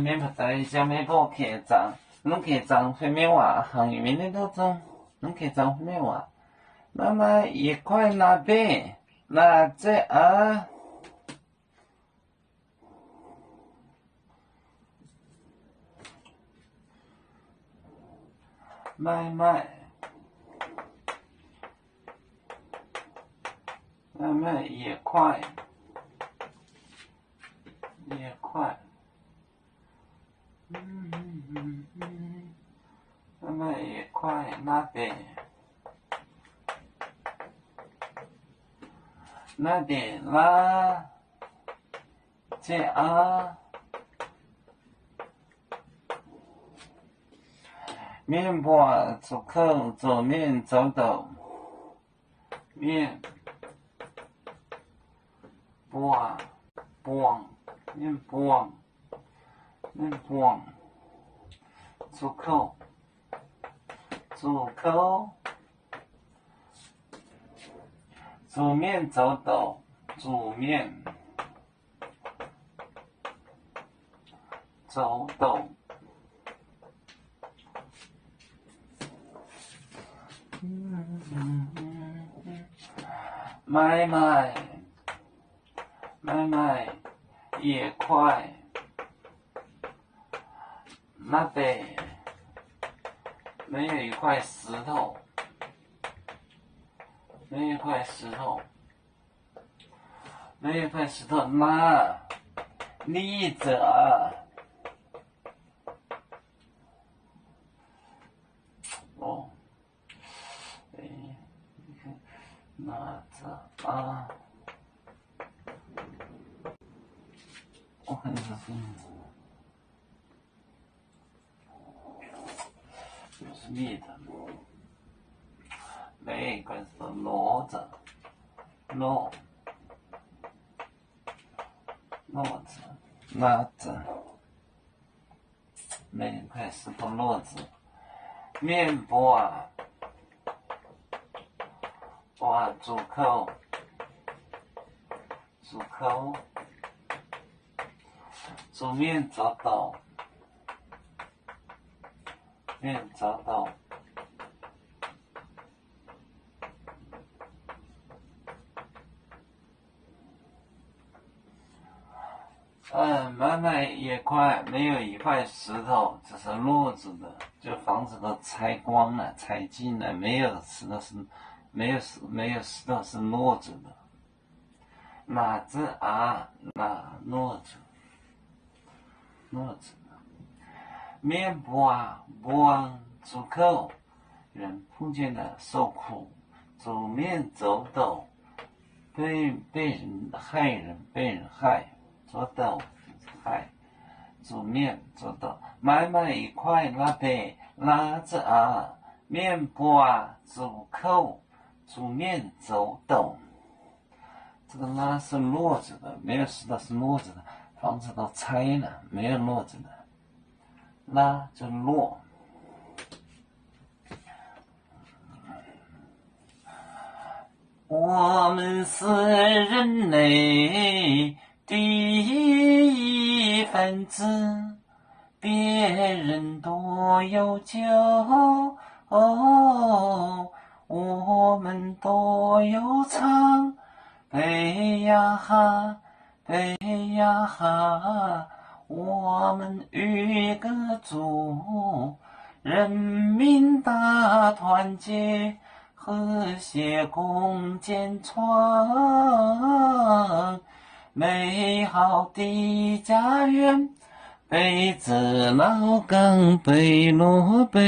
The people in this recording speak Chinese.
免不在小妹不客脏，侬客脏会没话，行业面的都中，侬客脏会没话。妈妈一块拿呗，拿这啊。买一块，买一块拿呗，拿的啦，这啊。面包出口做面走豆，面包出口煮面走豆，煮面走豆。买一块，那得没有一块石头，那立着。哦，拿着啊，我看这是就是立着，那个是摞着，拿着，每一块石头摞着，面包啊。煮口，煮面走豆，买一块，没有一块石头，这是摞着的，就房子都拆光了，拆尽了，没有石头是摞着的。拿着啊，摞着的。面包出口，人碰见了受苦，煮面走豆，被人害，做豆害，煮面做豆，买一块拿呗，拿着啊，面包出口，煮面走豆。这个拉是摞着的，没有石头是摞着的，房子都拆了，没有摞着的，拉就摞。我们是人类的一份子，别人多有酒，我们多有唱。背呀哈，我们与歌祝，人民大团结，和谐共建创美好的家园，北至老港，北落北。